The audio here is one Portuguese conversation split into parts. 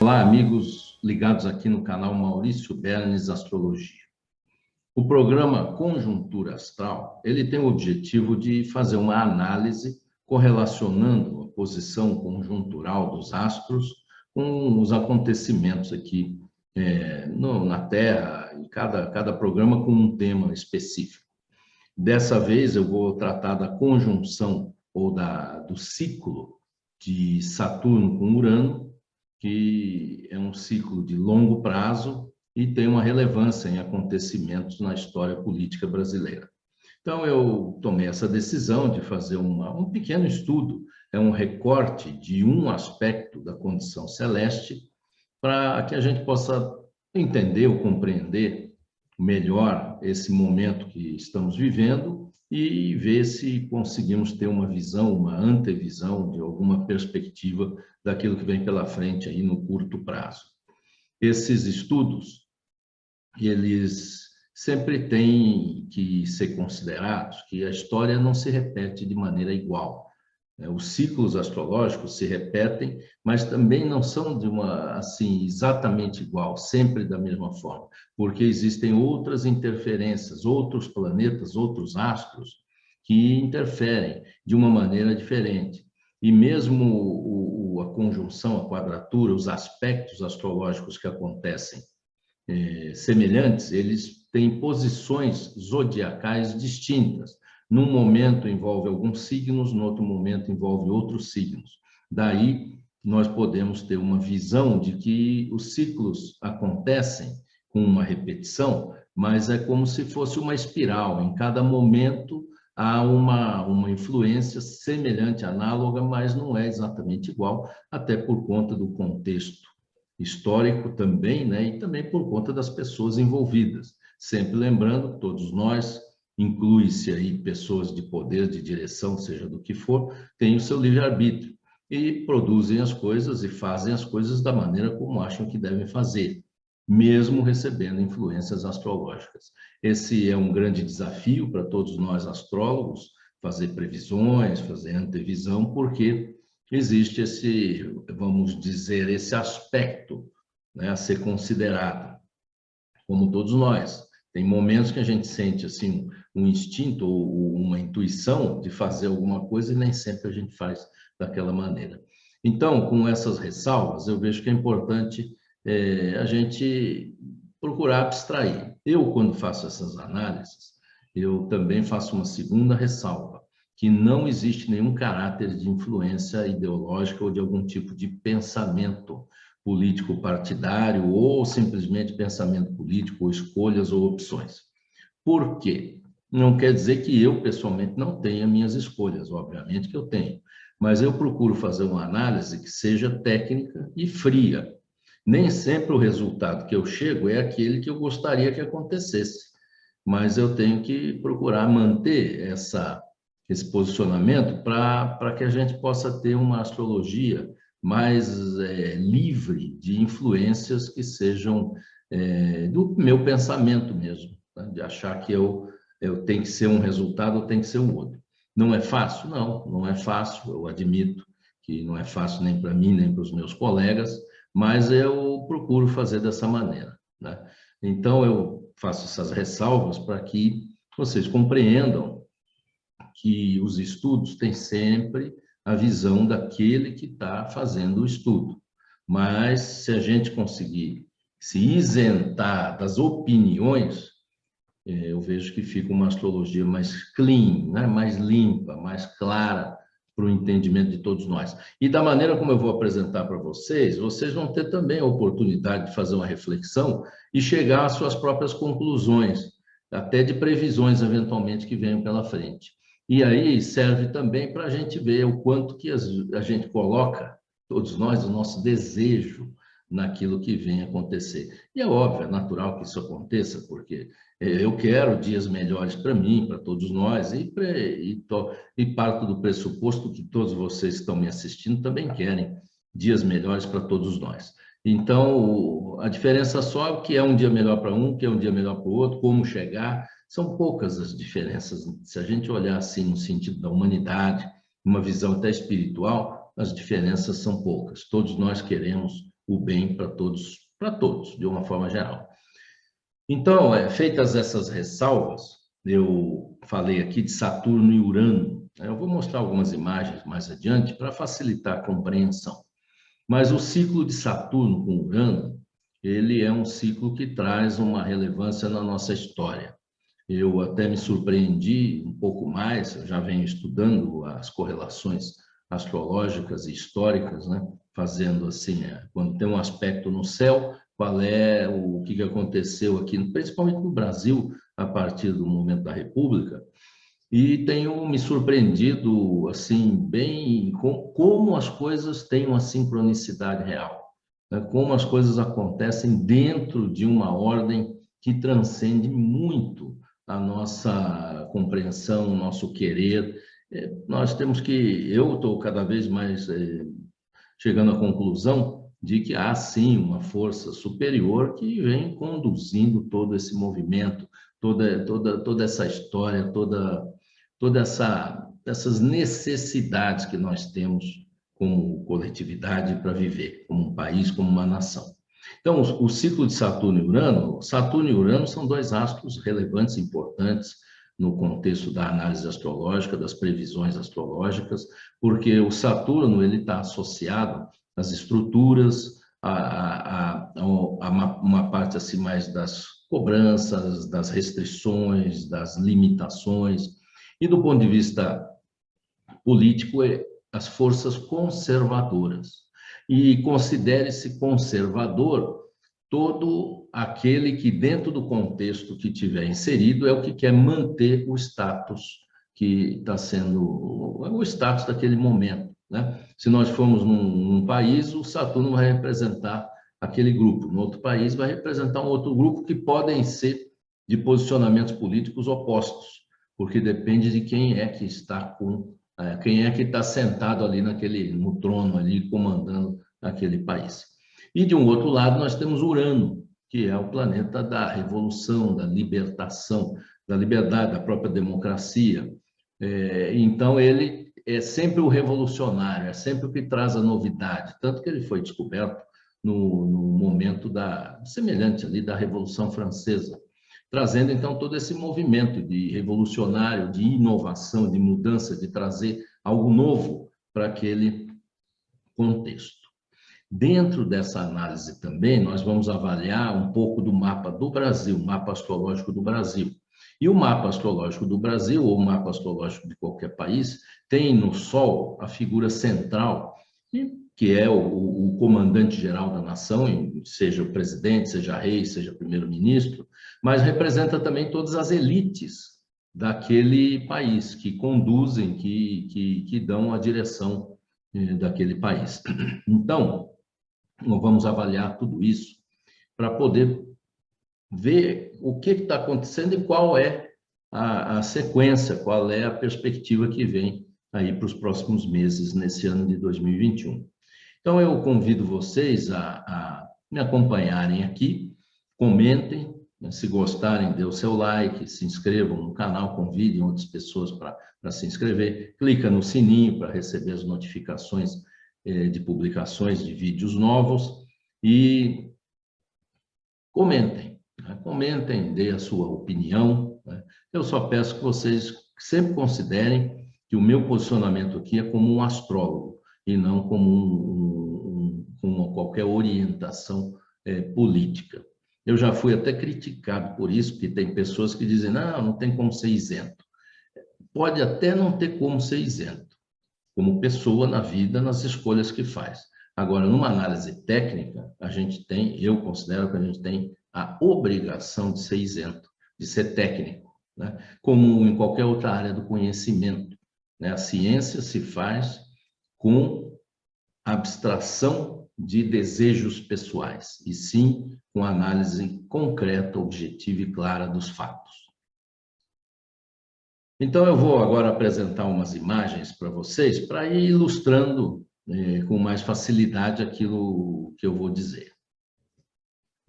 Olá, amigos ligados aqui no canal Maurício Bernes Astrologia. O programa Conjuntura Astral, ele tem o objetivo de fazer uma análise correlacionando a posição conjuntural dos astros com os acontecimentos aqui na Terra, em cada programa com um tema específico. Dessa vez eu vou tratar da conjunção ou do ciclo de Saturno com Urano, que é um ciclo de longo prazo e tem uma relevância em acontecimentos na história política brasileira. Então, eu tomei essa decisão de fazer um pequeno estudo, um recorte de um aspecto da condição celeste, para que a gente possa entender ou compreender melhor esse momento que estamos vivendo e ver se conseguimos ter uma visão, uma antevisão de alguma perspectiva daquilo que vem pela frente aí no curto prazo. Esses estudos, eles sempre têm que ser considerados que a história não se repete de maneira igual. Os ciclos astrológicos se repetem, mas também não são exatamente igual, sempre da mesma forma, porque existem outras interferências, outros planetas, outros astros que interferem de uma maneira diferente. E mesmo a conjunção, a quadratura, os aspectos astrológicos que acontecem semelhantes, eles têm posições zodiacais distintas. Num momento envolve alguns signos, no outro momento envolve outros signos. Daí, nós podemos ter uma visão de que os ciclos acontecem com uma repetição, mas é como se fosse uma espiral. Em cada momento há uma influência semelhante, análoga, mas não é exatamente igual, até por conta do contexto histórico também, e também por conta das pessoas envolvidas. Sempre lembrando que todos nós, inclui-se aí pessoas de poder, de direção, seja do que for, têm o seu livre-arbítrio e produzem as coisas e fazem as coisas da maneira como acham que devem fazer, mesmo recebendo influências astrológicas. Esse é um grande desafio para todos nós astrólogos, fazer previsões, fazer antevisão, porque existe vamos dizer, esse aspecto, a ser considerado, como todos nós. Tem momentos que a gente sente assim um instinto ou uma intuição de fazer alguma coisa e nem sempre a gente faz daquela maneira. Então, com essas ressalvas, eu vejo que é importante a gente procurar abstrair. Eu, quando faço essas análises, eu também faço uma segunda ressalva, que não existe nenhum caráter de influência ideológica ou de algum tipo de pensamento político partidário ou simplesmente pensamento político ou escolhas ou opções. Por quê? Não quer dizer que eu, pessoalmente, não tenha minhas escolhas, obviamente que eu tenho, mas eu procuro fazer uma análise que seja técnica e fria. Nem sempre o resultado que eu chego é aquele que eu gostaria que acontecesse, mas eu tenho que procurar manter esse posicionamento para que a gente possa ter uma astrologia mais livre de influências que sejam do meu pensamento mesmo, de achar que eu tenho que ser um resultado ou tem que ser um outro. Não é fácil? Não é fácil, eu admito que não é fácil nem para mim, nem para os meus colegas, mas eu procuro fazer dessa maneira, Então, eu faço essas ressalvas para que vocês compreendam que os estudos têm sempre a visão daquele que está fazendo o estudo. Mas, se a gente conseguir se isentar das opiniões, eu vejo que fica uma astrologia mais clean, mais limpa, mais clara para o entendimento de todos nós. E da maneira como eu vou apresentar para vocês, vocês vão ter também a oportunidade de fazer uma reflexão e chegar às suas próprias conclusões, até de previsões, eventualmente, que venham pela frente. E aí serve também para a gente ver o quanto que a gente coloca, todos nós, o nosso desejo naquilo que vem acontecer. E é óbvio, é natural que isso aconteça, porque eu quero dias melhores para mim, para todos nós, e parto do pressuposto que todos vocês que estão me assistindo também querem dias melhores para todos nós. Então, a diferença só é que é um dia melhor para um, que é um dia melhor para o outro, como chegar. São poucas as diferenças. Se a gente olhar assim no sentido da humanidade, uma visão até espiritual, as diferenças são poucas. Todos nós queremos o bem para todos, de uma forma geral. Então, feitas essas ressalvas, eu falei aqui de Saturno e Urano. Eu vou mostrar algumas imagens mais adiante para facilitar a compreensão. Mas o ciclo de Saturno com Urano, ele é um ciclo que traz uma relevância na nossa história. Eu até me surpreendi um pouco mais, eu já venho estudando as correlações astrológicas e históricas, né? Fazendo assim, quando tem um aspecto no céu, qual é o que aconteceu aqui, principalmente no Brasil, a partir do momento da República, e tenho me surpreendido assim bem com como as coisas têm uma sincronicidade real, né? Como as coisas acontecem dentro de uma ordem que transcende muito a nossa compreensão, o nosso querer. Nós temos que, eu estou cada vez mais chegando à conclusão de que há sim uma força superior que vem conduzindo todo esse movimento, toda essa história, essas necessidades que nós temos como coletividade para viver, como um país, como uma nação. Então, o ciclo de Saturno e Urano são dois astros relevantes, importantes no contexto da análise astrológica, das previsões astrológicas, porque o Saturno ele está associado às estruturas, a uma parte assim mais das cobranças, das restrições, das limitações, e do ponto de vista político, as forças conservadoras. E considere-se conservador todo aquele que, dentro do contexto que tiver inserido, é o que quer manter o status que está sendo o status daquele momento, né? Se nós formos num país, o Saturno vai representar aquele grupo, no outro país vai representar um outro grupo que podem ser de posicionamentos políticos opostos, porque depende de quem é que está quem é que está sentado ali no trono ali comandando aquele país. E de um outro lado nós temos Urano, que é o planeta da revolução, da libertação, da liberdade, da própria democracia. Então ele é sempre o revolucionário, é sempre o que traz a novidade, tanto que ele foi descoberto no momento semelhante ali da Revolução Francesa, trazendo então todo esse movimento de revolucionário, de inovação, de mudança, de trazer algo novo para aquele contexto. Dentro dessa análise também, nós vamos avaliar um pouco do mapa do Brasil, mapa astrológico do Brasil. E o mapa astrológico do Brasil, ou o mapa astrológico de qualquer país, tem no Sol a figura central, que é o comandante-geral da nação, seja o presidente, seja rei, seja primeiro-ministro, mas representa também todas as elites daquele país, que conduzem, que dão a direção daquele país. Então, nós vamos avaliar tudo isso para poder ver o que está acontecendo e qual é a sequência, qual é a perspectiva que vem aí para os próximos meses nesse ano de 2021. Então, eu convido vocês a me acompanharem aqui, comentem, né? Se gostarem, dê o seu like, se inscrevam no canal, convidem outras pessoas para se inscrever, clica no sininho para receber as notificações de publicações de vídeos novos e comentem, né? Comentem, dê a sua opinião, né? Eu só peço que vocês sempre considerem que o meu posicionamento aqui é como um astrólogo e não como qualquer orientação política. Eu já fui até criticado por isso, porque tem pessoas que dizem, não tem como ser isento. Pode até não ter como ser isento, como pessoa na vida, nas escolhas que faz. Agora, numa análise técnica, eu considero que a gente tem a obrigação de ser isento, de ser técnico, né? Como em qualquer outra área do conhecimento, né? A ciência se faz com abstração de desejos pessoais, e sim com análise concreta, objetiva e clara dos fatos. Então, eu vou agora apresentar umas imagens para vocês, para ir ilustrando com mais facilidade aquilo que eu vou dizer.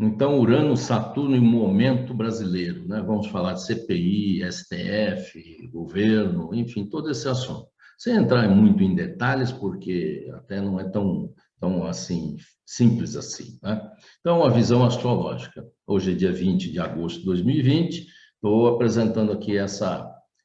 Então, Urano, Saturno e momento brasileiro, né? Vamos falar de CPI, STF, governo, enfim, todo esse assunto. Sem entrar muito em detalhes, porque até não é tão Então, assim, simples assim, né? Então, a visão astrológica. Hoje é dia 20 de agosto de 2020. Estou apresentando aqui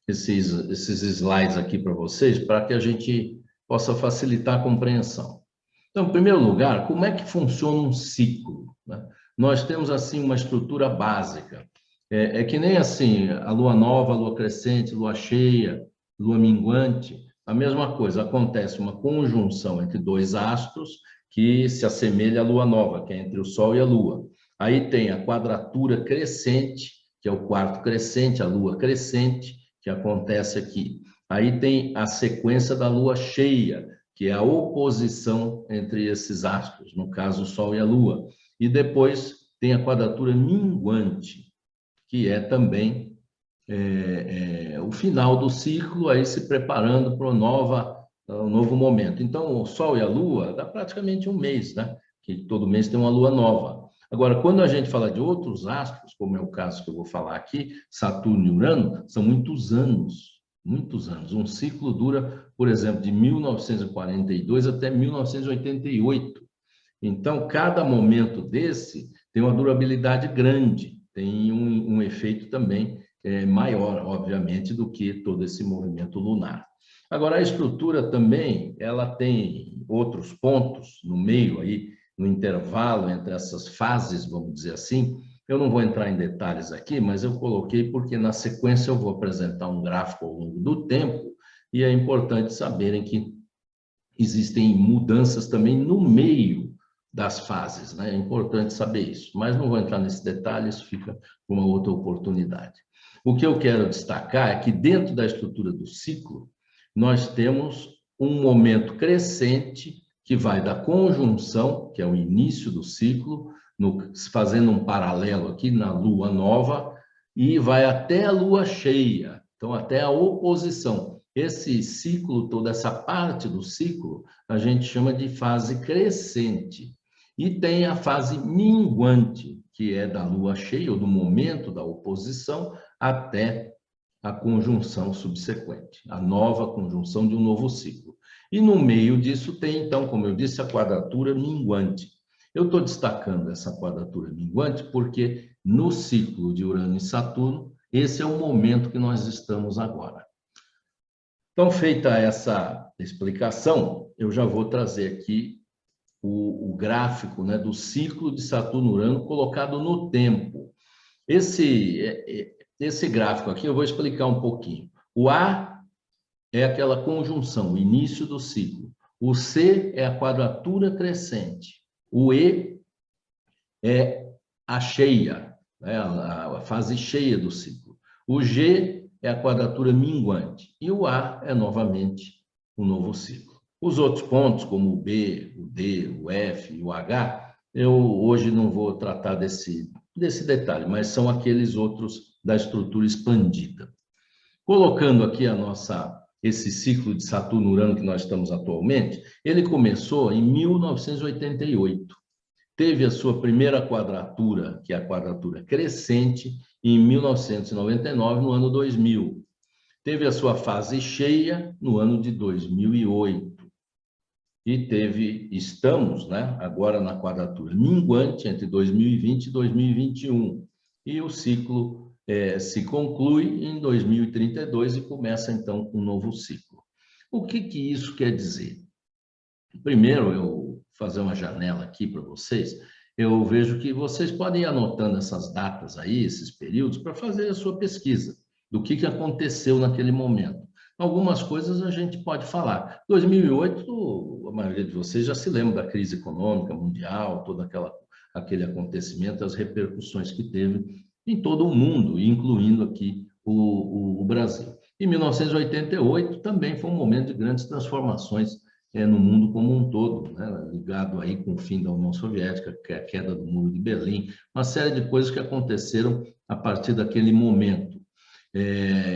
esses slides aqui para vocês, para que a gente possa facilitar a compreensão. Então, em primeiro lugar, como é que funciona um ciclo, né? Nós temos, assim, uma estrutura básica. É que nem, assim, a lua nova, a lua crescente, lua cheia, lua minguante, a mesma coisa, acontece uma conjunção entre dois astros que se assemelha à lua nova, que é entre o Sol e a Lua. Aí tem a quadratura crescente, que é o quarto crescente, a lua crescente, que acontece aqui. Aí tem a sequência da lua cheia, que é a oposição entre esses astros, no caso o Sol e a Lua. E depois tem a quadratura minguante, que é também o final do ciclo, aí se preparando para um novo momento. Então, o Sol e a Lua dá praticamente um mês, né? Que todo mês tem uma lua nova. Agora, quando a gente fala de outros astros, como é o caso que eu vou falar aqui, Saturno e Urano, são muitos anos, muitos anos. Um ciclo dura, por exemplo, de 1942 até 1988. Então, cada momento desse tem uma durabilidade grande, tem um efeito também maior, obviamente, do que todo esse movimento lunar. Agora, a estrutura também, ela tem outros pontos no meio aí, no intervalo entre essas fases, vamos dizer assim. Eu não vou entrar em detalhes aqui, mas eu coloquei porque na sequência eu vou apresentar um gráfico ao longo do tempo e é importante saberem que existem mudanças também no meio das fases, né? É importante saber isso, mas não vou entrar nesse detalhe, isso fica para uma outra oportunidade. O que eu quero destacar é que dentro da estrutura do ciclo, nós temos um momento crescente que vai da conjunção, que é o início do ciclo, fazendo um paralelo aqui na lua nova, e vai até a lua cheia, então até a oposição. Esse ciclo, toda essa parte do ciclo, a gente chama de fase crescente. E tem a fase minguante, que é da lua cheia, ou do momento da oposição, até a conjunção subsequente, a nova conjunção de um novo ciclo. E no meio disso tem, então, como eu disse, a quadratura minguante. Eu estou destacando essa quadratura minguante porque no ciclo de Urano e Saturno, esse é o momento que nós estamos agora. Então, feita essa explicação, eu já vou trazer aqui o gráfico, né, do ciclo de Saturno-Urano colocado no tempo. Esse gráfico aqui eu vou explicar um pouquinho. O A é aquela conjunção, o início do ciclo. O C é a quadratura crescente. O E é a cheia, né, a fase cheia do ciclo. O G é a quadratura minguante. E o A é, novamente, o novo ciclo. Os outros pontos, como o B, o D, o F e o H, eu hoje não vou tratar desse detalhe, mas são aqueles outros da estrutura expandida. Colocando aqui esse ciclo de Saturno-Urano que nós estamos atualmente, ele começou em 1988. Teve a sua primeira quadratura, que é a quadratura crescente, em 1999, no ano 2000. Teve a sua fase cheia no ano de 2008. E estamos, né, agora na quadratura minguante entre 2020 e 2021. E o ciclo se conclui em 2032 e começa, então, um novo ciclo. O que isso quer dizer? Primeiro, eu vou fazer uma janela aqui para vocês. Eu vejo que vocês podem ir anotando essas datas aí, esses períodos, para fazer a sua pesquisa do que aconteceu naquele momento. Algumas coisas a gente pode falar. 2008, a maioria de vocês já se lembra da crise econômica mundial, todo aquele acontecimento, as repercussões que teve em todo o mundo, incluindo aqui o Brasil. Em 1988 também foi um momento de grandes transformações no mundo como um todo, né? Ligado aí com o fim da União Soviética, a queda do Muro de Berlim, uma série de coisas que aconteceram a partir daquele momento.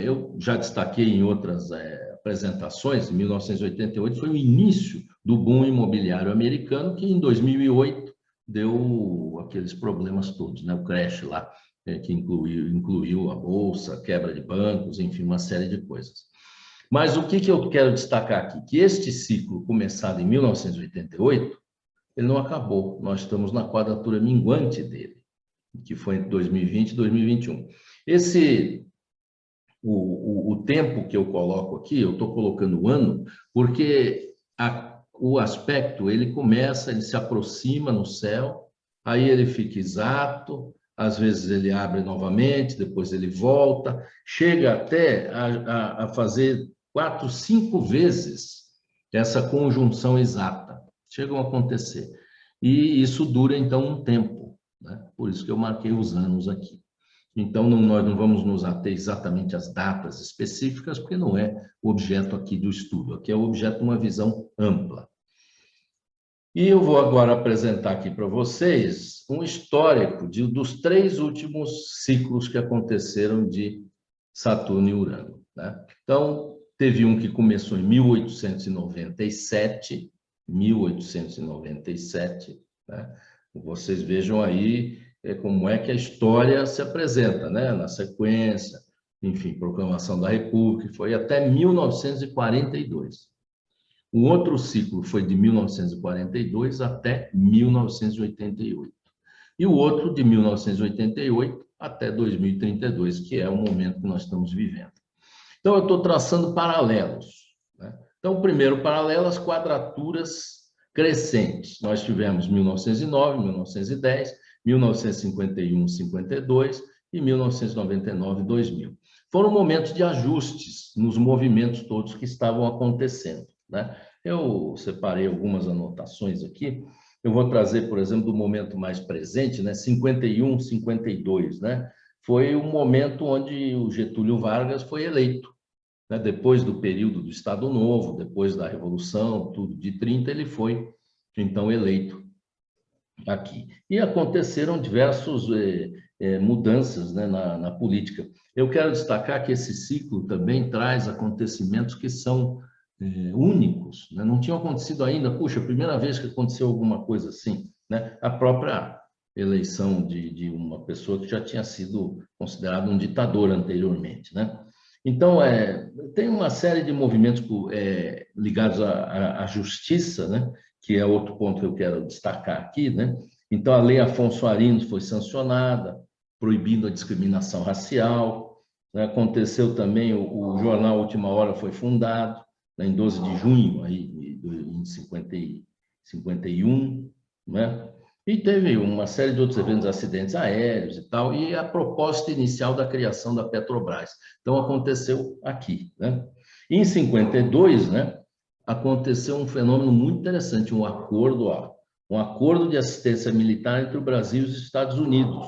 Eu já destaquei em outras apresentações, em 1988 foi o início do boom imobiliário americano, que em 2008 deu aqueles problemas todos, né? O crash lá, que incluiu a bolsa, quebra de bancos, enfim, uma série de coisas. Mas o que eu quero destacar aqui? Que este ciclo, começado em 1988, ele não acabou. Nós estamos na quadratura minguante dele, que foi entre 2020 e 2021. O tempo que eu coloco aqui, eu estou colocando o ano, porque o aspecto, ele se aproxima no céu, aí ele fica exato, às vezes ele abre novamente, depois ele volta, chega até a fazer 4, 5 vezes essa conjunção exata. Chegam a acontecer. E isso dura, então, um tempo, né? Por isso que eu marquei os anos aqui. Então, nós não vamos nos ater exatamente às datas específicas, porque não é o objeto aqui do estudo. Aqui é o objeto de uma visão ampla. E eu vou agora apresentar aqui para vocês um histórico dos 3 últimos ciclos que aconteceram de Saturno e Urano, né? Então, teve um que começou em 1897, né? Vocês vejam aí como é que a história se apresenta, né? Na sequência, enfim, proclamação da República, foi até 1942. O outro ciclo foi de 1942 até 1988. E o outro de 1988 até 2032, que é o momento que nós estamos vivendo. Então, eu estou traçando paralelos, né? Então, o primeiro paralelo, as quadraturas crescentes. Nós tivemos 1909, 1910, 1951, 52 e 1999, 2000. Foram momentos de ajustes nos movimentos todos que estavam acontecendo, né? Eu separei algumas anotações aqui. Eu vou trazer, por exemplo, do momento mais presente, né? 51, 52, né? Foi um momento onde o Getúlio Vargas foi eleito, né? Depois do período do Estado Novo, depois da Revolução, tudo de 30, ele foi, então, eleito aqui. E aconteceram diversas mudanças, né, na política. Eu quero destacar que esse ciclo também traz acontecimentos que são únicos, né? Não tinham acontecido ainda. Puxa, a primeira vez que aconteceu alguma coisa assim, né? A própria eleição de uma pessoa que já tinha sido considerado um ditador anteriormente, né? Então, tem uma série de movimentos ligados à justiça, né? Que é outro ponto que eu quero destacar aqui, né? Então, a Lei Afonso Arinos foi sancionada, proibindo a discriminação racial, né? Aconteceu também, o jornal Última Hora foi fundado, né? Em 12 de junho, aí, em 51, né? E teve uma série de outros eventos, acidentes aéreos e tal, e a proposta inicial da criação da Petrobras. Então, aconteceu aqui, né? Em 52, né, aconteceu um fenômeno muito interessante, um acordo de assistência militar entre o Brasil e os Estados Unidos,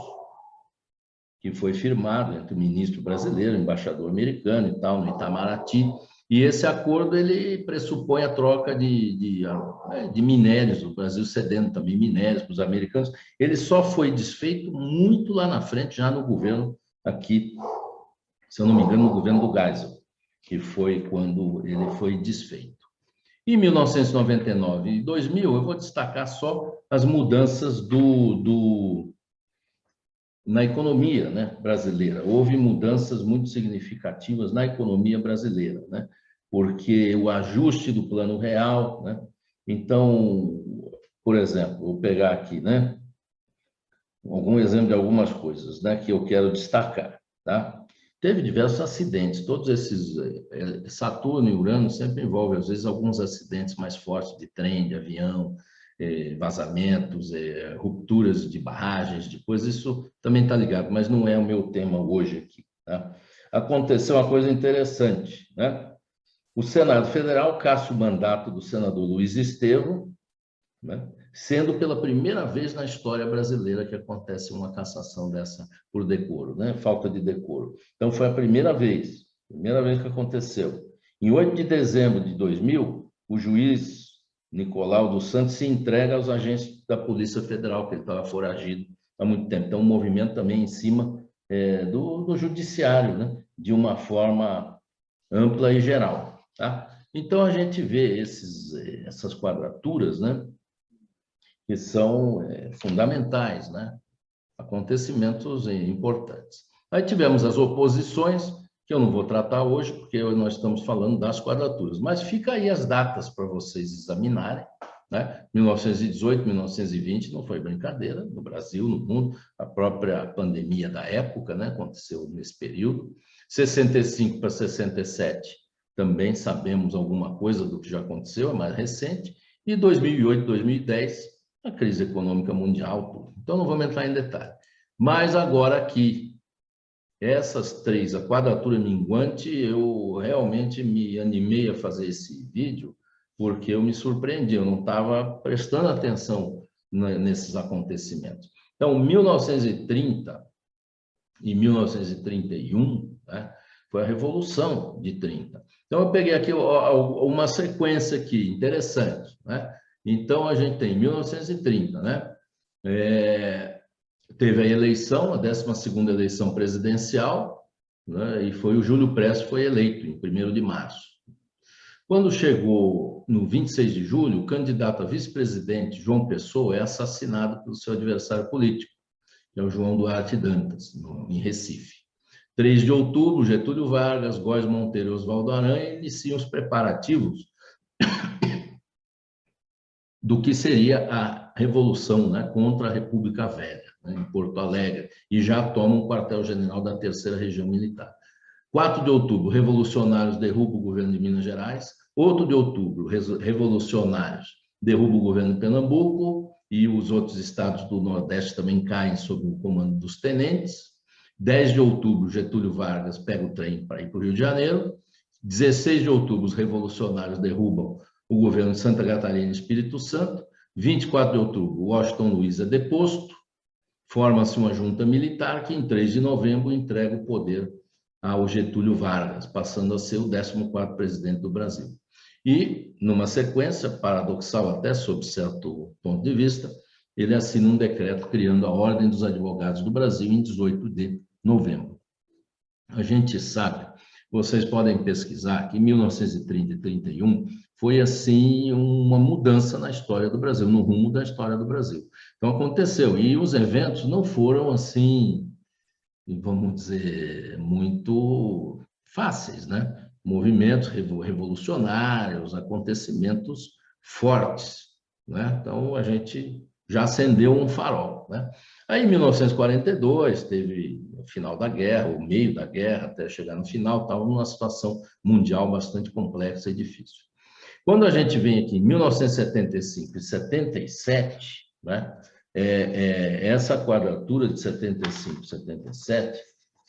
que foi firmado entre o ministro brasileiro, o embaixador americano e tal, no Itamaraty. E esse acordo, ele pressupõe a troca de minérios, o Brasil cedendo também minérios para os americanos. Ele só foi desfeito muito lá na frente, já no governo aqui, se eu não me engano, no governo do Geisel, que foi quando ele foi desfeito. Em 1999 e 2000, eu vou destacar só as mudanças na economia, né, brasileira. Houve mudanças muito significativas na economia brasileira, né? Porque o ajuste do Plano Real, né? Então, por exemplo, vou pegar aqui, né, algum exemplo de algumas coisas, né, que eu quero destacar, tá? Teve diversos acidentes, todos esses Saturno e Urano sempre envolvem, às vezes, alguns acidentes mais fortes de trem, de avião, vazamentos, rupturas de barragens, de coisas, isso também está ligado, mas não é o meu tema hoje aqui, tá? Aconteceu uma coisa interessante, né? O Senado Federal caça o mandato do senador Luiz Estevão, né? Sendo pela primeira vez na história brasileira que acontece uma cassação dessa por decoro, né? Falta de decoro. Então, foi a primeira vez que aconteceu. Em 8 de dezembro de 2000, o juiz Nicolau dos Santos se entrega aos agentes da Polícia Federal, que ele estava foragido há muito tempo. Então, um movimento também em cima do judiciário, né? De uma forma ampla e geral, tá? Então, a gente vê essas quadraturas, né, que são fundamentais, né? Acontecimentos importantes. Aí tivemos as oposições, que eu não vou tratar hoje, porque nós estamos falando das quadraturas, mas fica aí as datas para vocês examinarem, né? 1918, 1920 não foi brincadeira no Brasil, no mundo, a própria pandemia da época, né, aconteceu nesse período. 65 para 67 também sabemos alguma coisa do que já aconteceu, é mais recente, e 2008, 2010, a crise econômica mundial, tudo. Então não vamos entrar em detalhe. Mas agora aqui, essas três, a quadratura minguante, eu realmente me animei a fazer esse vídeo porque eu me surpreendi, eu não estava prestando atenção nesses acontecimentos. Então, 1930 e 1931, né, foi a Revolução de 30. Então, eu peguei aqui uma sequência aqui interessante, né? Então, a gente tem 1930, né? Teve a eleição, a 12ª eleição presidencial, né, e foi o Júlio Prestes foi eleito em 1º de março. Quando chegou no 26 de julho, o candidato a vice-presidente, João Pessoa, é assassinado pelo seu adversário político, que é o João Duarte Dantas, em Recife. 3 de outubro, Getúlio Vargas, Góes Monteiro e Oswaldo Aranha iniciam os preparativos do que seria a revolução, né, contra a República Velha, né, em Porto Alegre, e já tomam o quartel-general da 3ª Região Militar. 4 de outubro, revolucionários derrubam o governo de Minas Gerais. 8 de outubro, revolucionários derrubam o governo de Pernambuco e os outros estados do Nordeste também caem sob o comando dos tenentes. 10 de outubro, Getúlio Vargas pega o trem para ir para o Rio de Janeiro. 16 de outubro, os revolucionários derrubam o governo de Santa Catarina e Espírito Santo. 24 de outubro, Washington Luiz é deposto. Forma-se uma junta militar que, em 3 de novembro, entrega o poder ao Getúlio Vargas, passando a ser o 14º presidente do Brasil. E, numa sequência, paradoxal até sob certo ponto de vista, ele assina um decreto criando a Ordem dos Advogados do Brasil em 18 de novembro. A gente sabe, vocês podem pesquisar, que em 1930 e 31 foi, assim, uma mudança na história do Brasil, no rumo da história do Brasil. Então, aconteceu, e os eventos não foram, assim, vamos dizer, muito fáceis, né? Movimentos revolucionários, acontecimentos fortes, né? Então, a gente já acendeu um farol, né? Aí, em 1942, teve o final da guerra, o meio da guerra, até chegar no final, estava numa situação mundial bastante complexa e difícil. Quando a gente vem aqui em 1975 e 77, né? Essa quadratura de 75 e 77,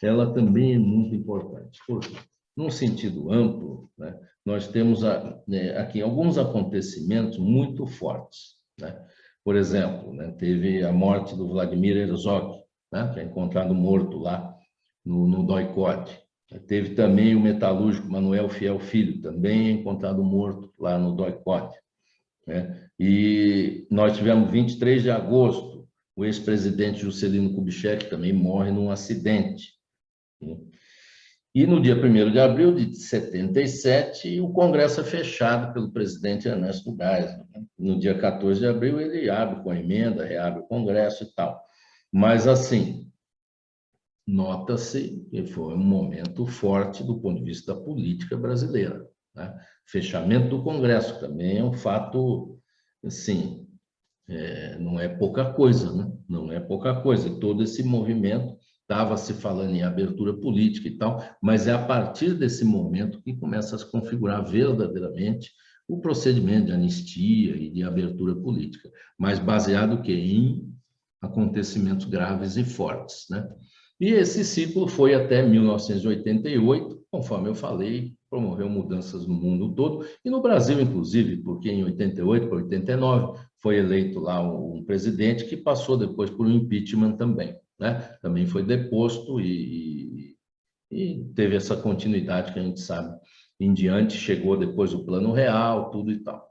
ela também é muito importante, porque, num sentido amplo, né, nós temos aqui alguns acontecimentos muito fortes, né? Por exemplo, né, teve a morte do Vladimir Herzog, né, que é encontrado morto lá no DOI-CODE. Teve também o metalúrgico Manuel Fiel Filho, também encontrado morto lá no DOI-CODE, né? E nós tivemos 23 de agosto, o ex-presidente Juscelino Kubitschek também morre num acidente, né? E no dia 1º de abril de 77, o Congresso é fechado pelo presidente Ernesto Geisel, né? No dia 14 de abril, ele abre com a emenda, reabre o Congresso e tal. Mas, assim, nota-se que foi um momento forte do ponto de vista da política brasileira, né? Fechamento do Congresso também é um fato, assim, não é pouca coisa, né? Não é pouca coisa. Todo esse movimento estava se falando em abertura política e tal, mas é a partir desse momento que começa a se configurar verdadeiramente o procedimento de anistia e de abertura política, mas baseado que em acontecimentos graves e fortes, né? E esse ciclo foi até 1988, conforme eu falei, promoveu mudanças no mundo todo, e no Brasil, inclusive, porque em 88 para 89 foi eleito lá um presidente que passou depois por um impeachment também, né? Também foi deposto e teve essa continuidade que a gente sabe em diante, chegou depois o Plano Real, tudo e tal.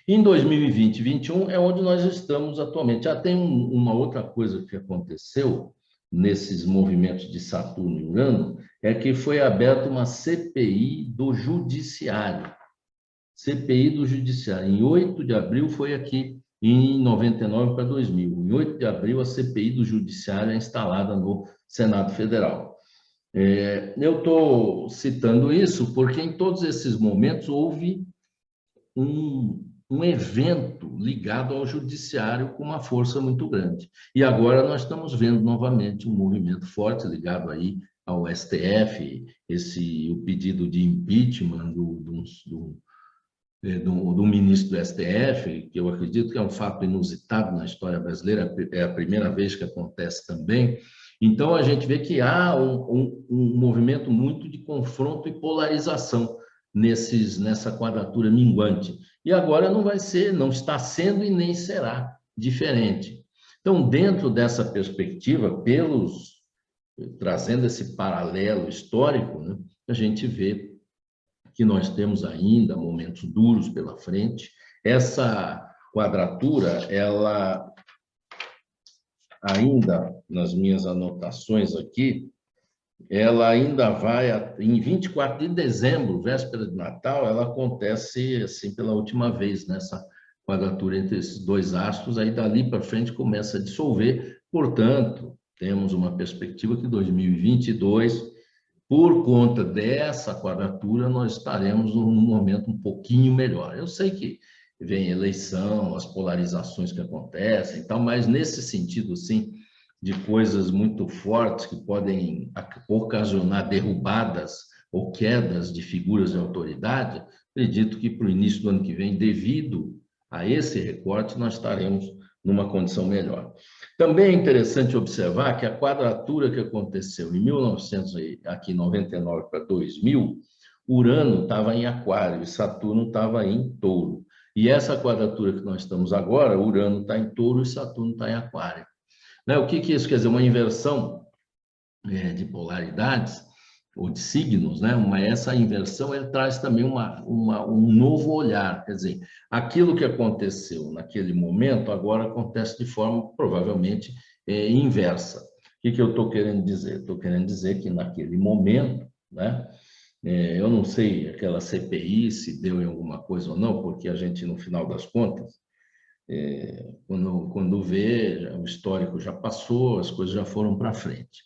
Em 2020 e 2021 é onde nós estamos atualmente. Já tem uma outra coisa que aconteceu nesses movimentos de Saturno e Urano, é que foi aberta uma CPI do Judiciário. CPI do Judiciário. Em 8 de abril foi aqui, em 99 para 2000. Em 8 de abril, a CPI do Judiciário é instalada no Senado Federal. Eu estou citando isso porque em todos esses momentos houve um evento ligado ao judiciário com uma força muito grande. E agora nós estamos vendo novamente um movimento forte ligado aí ao STF, o pedido de impeachment do ministro do STF, que eu acredito que é um fato inusitado na história brasileira, é a primeira vez que acontece também. Então, a gente vê que há um movimento muito de confronto e polarização nessa quadratura minguante. E agora não vai ser, não está sendo e nem será diferente. Então, dentro dessa perspectiva, trazendo esse paralelo histórico, né, a gente vê que nós temos ainda momentos duros pela frente. Essa quadratura, ela ainda, nas minhas anotações aqui, ela ainda vai, em 24 de dezembro, véspera de Natal, ela acontece assim pela última vez, nessa quadratura entre esses dois astros, aí dali para frente começa a dissolver, portanto, temos uma perspectiva que 2022, por conta dessa quadratura, nós estaremos num momento um pouquinho melhor. Eu sei que vem eleição, as polarizações que acontecem e tal, mas nesse sentido, sim, de coisas muito fortes que podem ocasionar derrubadas ou quedas de figuras de autoridade, acredito que para o início do ano que vem, devido a esse recorte, nós estaremos numa condição melhor. Também é interessante observar que a quadratura que aconteceu em 1999 para 2000, Urano estava em Aquário e Saturno estava em Touro. E essa quadratura que nós estamos agora, Urano está em Touro e Saturno está em Aquário. Né? O que isso quer dizer? Uma inversão de polaridades ou de signos, né? Essa inversão ele traz também um novo olhar, quer dizer, aquilo que aconteceu naquele momento agora acontece de forma provavelmente inversa. O que eu estou querendo dizer? Estou querendo dizer que naquele momento, né? Eu não sei aquela CPI se deu em alguma coisa ou não, porque a gente, no final das contas, quando vê, o histórico já passou, as coisas já foram para frente.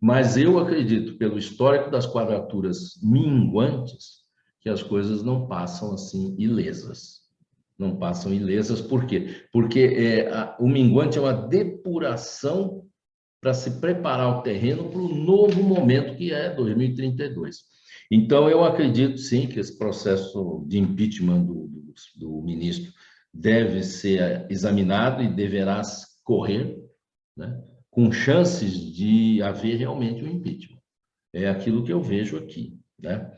Mas eu acredito, pelo histórico das quadraturas minguantes, que as coisas não passam assim ilesas. Não passam ilesas, por quê? Porque o minguante é uma depuração para se preparar o terreno para o novo momento que é 2032. Então, eu acredito, sim, que esse processo de impeachment do ministro deve ser examinado e deverá correr, né, com chances de haver realmente um impeachment. É aquilo que eu vejo aqui, né?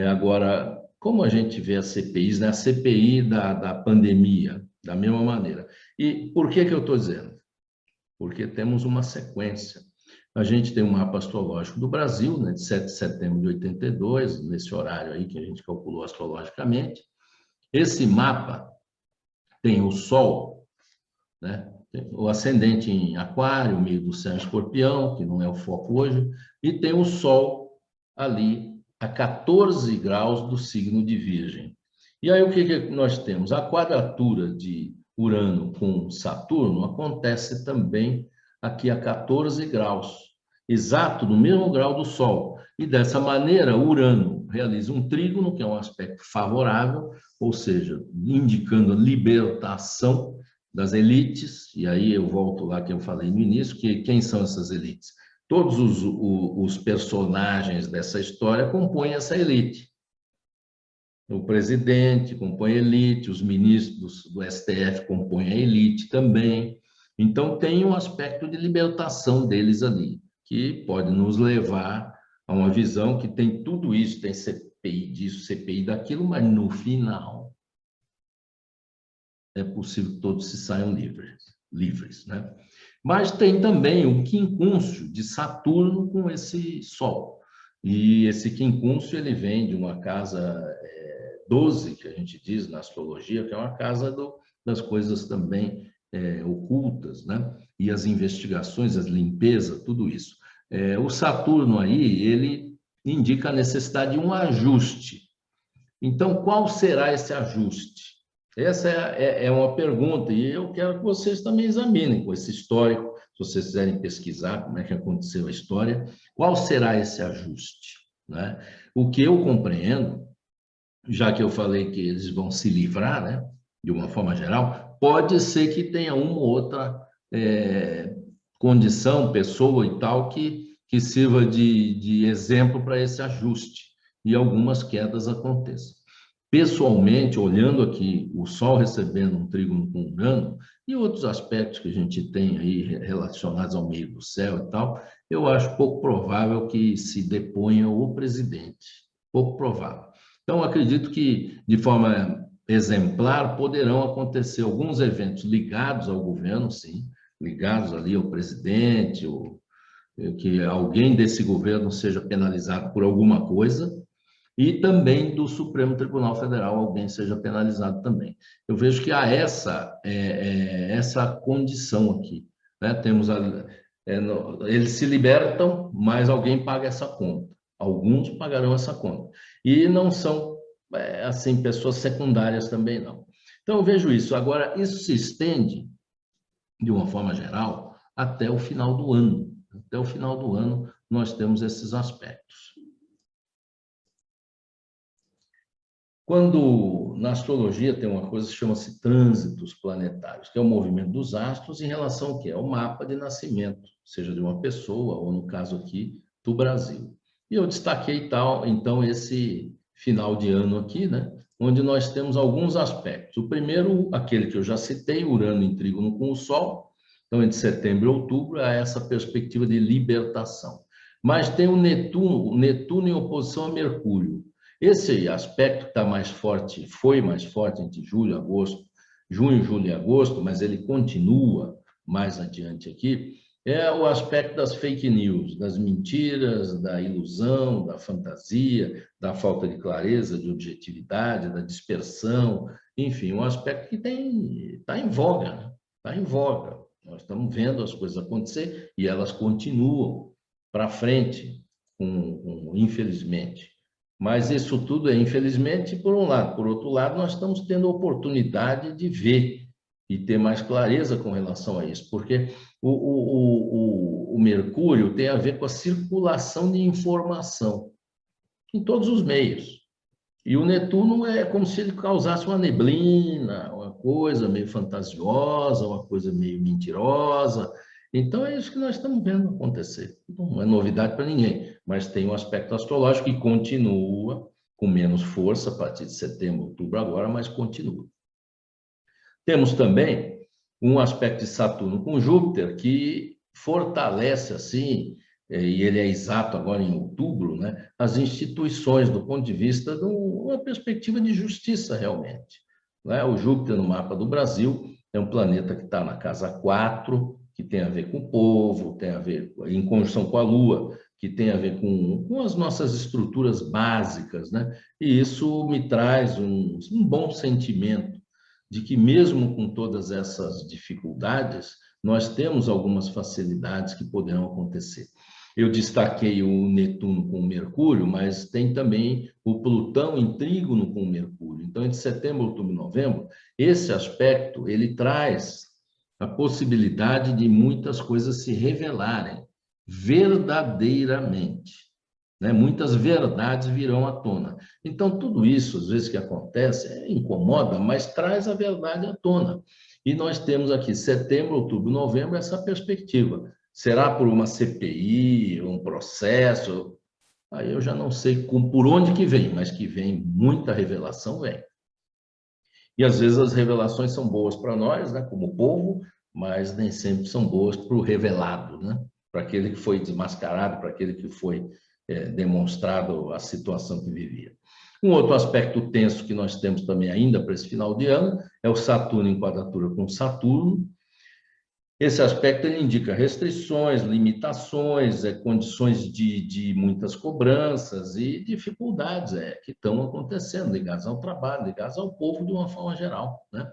Agora, como a gente vê as CPIs, né? A CPI da pandemia, da mesma maneira. E por que eu estou dizendo? Porque temos uma sequência. A gente tem um mapa astrológico do Brasil, né, de 7 de setembro de 82, nesse horário aí que a gente calculou astrologicamente. Esse mapa tem o Sol, né, o ascendente em Aquário, meio do céu em Escorpião, que não é o foco hoje, e tem o Sol ali a 14 graus do signo de Virgem. E aí o que nós temos? A quadratura de Urano com Saturno acontece também aqui a 14 graus, exato no mesmo grau do Sol. E dessa maneira, Urano realiza um trígono, que é um aspecto favorável, ou seja, indicando a libertação das elites, e aí eu volto lá que eu falei no início, que quem são essas elites? Todos os personagens dessa história compõem essa elite. O presidente compõe a elite, os ministros do STF compõem a elite também. Então, tem um aspecto de libertação deles ali, que pode nos levar a uma visão que tem tudo isso, tem CPI disso, CPI daquilo, mas no final é possível que todos se saiam livres, né? Mas tem também o quincúncio de Saturno com esse Sol. E esse quincúncio, ele vem de uma casa 12, que a gente diz na astrologia, que é uma casa das coisas também ocultas, né? E as investigações, as limpezas, tudo isso. O Saturno aí, ele indica a necessidade de um ajuste. Então, qual será esse ajuste? Essa é uma pergunta, e eu quero que vocês também examinem com esse histórico, se vocês quiserem pesquisar como é que aconteceu a história, qual será esse ajuste, né? O que eu compreendo, já que eu falei que eles vão se livrar, né? de uma forma geral, pode ser que tenha uma ou outra condição, pessoa e tal, que sirva de exemplo para esse ajuste e algumas quedas aconteçam. Pessoalmente, olhando aqui o Sol recebendo um trígono com Urano e outros aspectos que a gente tem aí relacionados ao meio do céu e tal, eu acho pouco provável que se deponha o presidente. Pouco provável. Então, acredito que, de forma exemplar, poderão acontecer alguns eventos ligados ao governo, sim, ligados ali ao presidente, ou que alguém desse governo seja penalizado por alguma coisa, e também do Supremo Tribunal Federal alguém seja penalizado também. Eu vejo que há essa condição aqui, né? Eles se libertam, mas alguém paga essa conta. Alguns pagarão essa conta. E não são, assim, pessoas secundárias também, não. Então, eu vejo isso. Agora, isso se estende, de uma forma geral, até o final do ano. Até o final do ano, nós temos esses aspectos. Quando na astrologia tem uma coisa que chama-se trânsitos planetários, que é o movimento dos astros em relação ao quê? Ao mapa de nascimento, seja de uma pessoa, ou no caso aqui, do Brasil. E eu destaquei tal, então, esse final de ano aqui, né? Onde nós temos alguns aspectos. O primeiro, aquele que eu já citei, Urano em trígono com o Sol. Então, entre setembro e outubro, há essa perspectiva de libertação. Mas tem o Netuno em oposição a Mercúrio. Esse aspecto está mais forte, foi mais forte entre junho, julho e agosto, mas ele continua mais adiante aqui, é o aspecto das fake news, das mentiras, da ilusão, da fantasia, da falta de clareza, de objetividade, da dispersão, enfim, um aspecto que está em voga, né? Está em voga. Nós estamos vendo as coisas acontecer e elas continuam para frente, infelizmente. Mas isso tudo é, infelizmente, por um lado. Por outro lado, nós estamos tendo a oportunidade de ver e ter mais clareza com relação a isso, porque o Mercúrio tem a ver com a circulação de informação em todos os meios. E o Netuno é como se ele causasse uma neblina, uma coisa meio fantasiosa, uma coisa meio mentirosa. Então, é isso que nós estamos vendo acontecer. Não é novidade para ninguém, mas tem um aspecto astrológico que continua com menos força a partir de setembro, outubro agora, mas continua. Temos também um aspecto de Saturno com Júpiter que fortalece, assim, e ele é exato agora em outubro, né, as instituições do ponto de vista de uma perspectiva de justiça, realmente. Né? O Júpiter, no mapa do Brasil, é um planeta que está na casa 4, que tem a ver com o povo, tem a ver em conjunção com a Lua, que tem a ver com as nossas estruturas básicas, né? E isso me traz um bom sentimento de que, mesmo com todas essas dificuldades, nós temos algumas facilidades que poderão acontecer. Eu destaquei o Netuno com o Mercúrio, mas tem também o Plutão em trígono com o Mercúrio. Então, entre setembro, outubro e novembro, esse aspecto ele traz a possibilidade de muitas coisas se revelarem verdadeiramente. Né? Muitas verdades virão à tona. Então, tudo isso, às vezes, que acontece, incomoda, mas traz a verdade à tona. E nós temos aqui, setembro, outubro, novembro, essa perspectiva. Será por uma CPI, um processo? Aí eu já não sei por onde que vem, mas que vem muita revelação, vem. E às vezes as revelações são boas para nós, né, como povo, mas nem sempre são boas para o revelado, né? Para aquele que foi desmascarado, para aquele que foi demonstrado a situação que vivia. Um outro aspecto tenso que nós temos também ainda para esse final de ano é o Saturno em quadratura com Saturno. Esse aspecto ele indica restrições, limitações, condições de muitas cobranças e dificuldades que estão acontecendo, ligadas ao trabalho, ligadas ao povo de uma forma geral, né?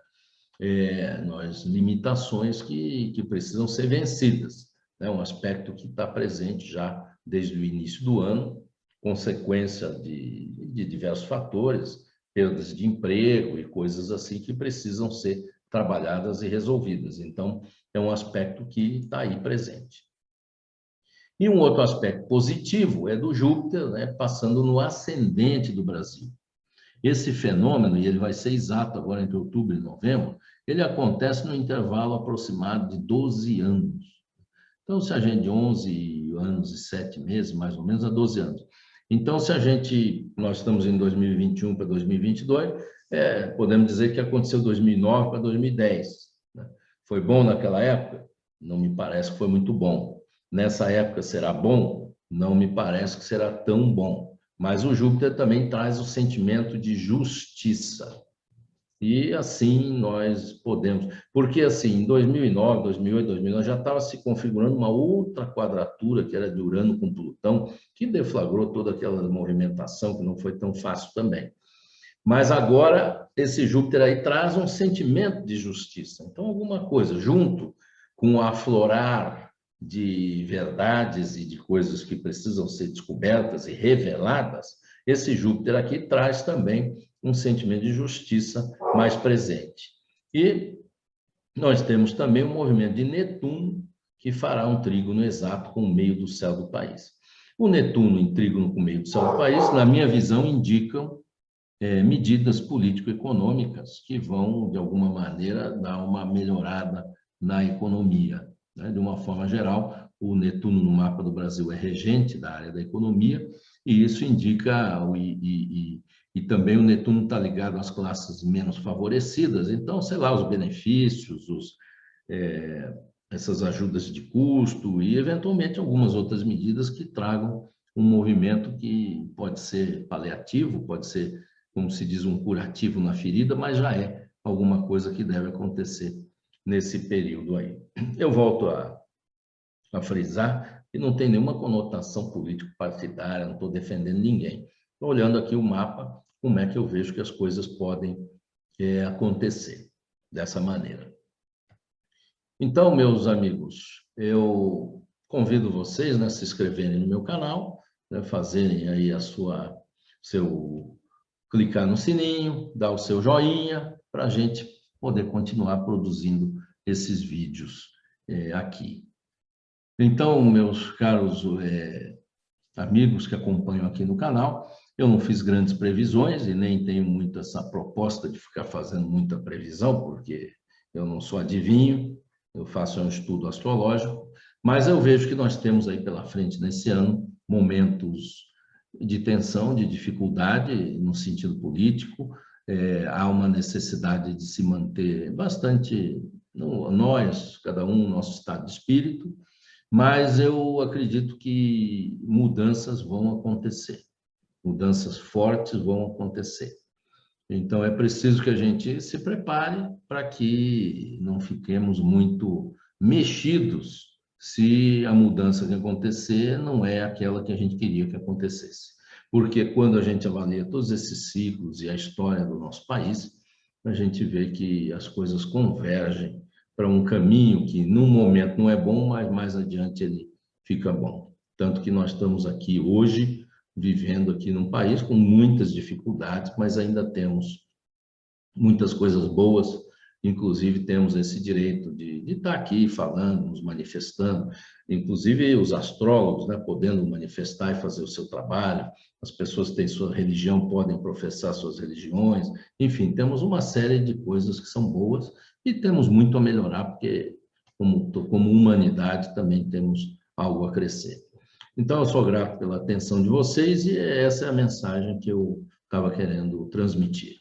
Limitações que precisam ser vencidas. É um aspecto que está presente já desde o início do ano, consequência de diversos fatores, perdas de emprego e coisas assim que precisam ser trabalhadas e resolvidas. Então, é um aspecto que está aí presente. E um outro aspecto positivo é do Júpiter, né, passando no ascendente do Brasil. Esse fenômeno, e ele vai ser exato agora entre outubro e novembro, ele acontece no intervalo aproximado de 12 anos. Então, se a gente de 11 anos e 7 meses, mais ou menos, a 12 anos. Então, nós estamos em 2021 para 2022, podemos dizer que aconteceu 2009 para 2010. Né? Foi bom naquela época? Não me parece que foi muito bom. Nessa época será bom? Não me parece que será tão bom. Mas o Júpiter também traz o sentimento de justiça. E assim nós podemos, porque assim, em 2009, 2008, 2009 já estava se configurando uma outra quadratura, que era de Urano com Plutão, que deflagrou toda aquela movimentação, que não foi tão fácil também. Mas agora, esse Júpiter aí traz um sentimento de justiça. Então, alguma coisa, junto com o aflorar de verdades e de coisas que precisam ser descobertas e reveladas, esse Júpiter aqui traz também um sentimento de justiça mais presente. E nós temos também o movimento de Netuno, que fará um trígono exato com o meio do céu do país. O Netuno em trígono com o meio do céu do país, na minha visão, indicam medidas político-econômicas que vão, de alguma maneira, dar uma melhorada na economia. Né? De uma forma geral, o Netuno no mapa do Brasil é regente da área da economia, e isso indica, e também o Netuno está ligado às classes menos favorecidas, então, sei lá, os benefícios, essas ajudas de custo e, eventualmente, algumas outras medidas que tragam um movimento que pode ser paliativo, pode ser, como se diz, um curativo na ferida, mas já é alguma coisa que deve acontecer nesse período aí. Eu volto a frisar que não tem nenhuma conotação político-partidária, não estou defendendo ninguém. Estou olhando aqui o mapa, como é que eu vejo que as coisas podem acontecer dessa maneira. Então, meus amigos, eu convido vocês, né, a se inscreverem no meu canal, né, fazerem aí clicar no sininho, dar o seu joinha, para a gente poder continuar produzindo esses vídeos aqui. Então, meus caros amigos que acompanham aqui no canal, eu não fiz grandes previsões e nem tenho muito essa proposta de ficar fazendo muita previsão, porque eu não sou adivinho, eu faço um estudo astrológico, mas eu vejo que nós temos aí pela frente nesse ano momentos de tensão, de dificuldade no sentido político, há uma necessidade de se manter bastante, nós, cada um, no nosso estado de espírito, mas eu acredito que mudanças vão acontecer, mudanças fortes vão acontecer. Então, é preciso que a gente se prepare para que não fiquemos muito mexidos se a mudança que acontecer não é aquela que a gente queria que acontecesse. Porque quando a gente avalia todos esses ciclos e a história do nosso país, a gente vê que as coisas convergem para um caminho que, num momento, não é bom, mas mais adiante ele fica bom. Tanto que nós estamos aqui hoje, vivendo aqui num país com muitas dificuldades, mas ainda temos muitas coisas boas, inclusive temos esse direito de estar aqui falando, nos manifestando, inclusive os astrólogos, né, podendo manifestar e fazer o seu trabalho, as pessoas que têm sua religião podem professar suas religiões, enfim, temos uma série de coisas que são boas e temos muito a melhorar, porque como humanidade também temos algo a crescer. Então, eu sou grato pela atenção de vocês e essa é a mensagem que eu estava querendo transmitir.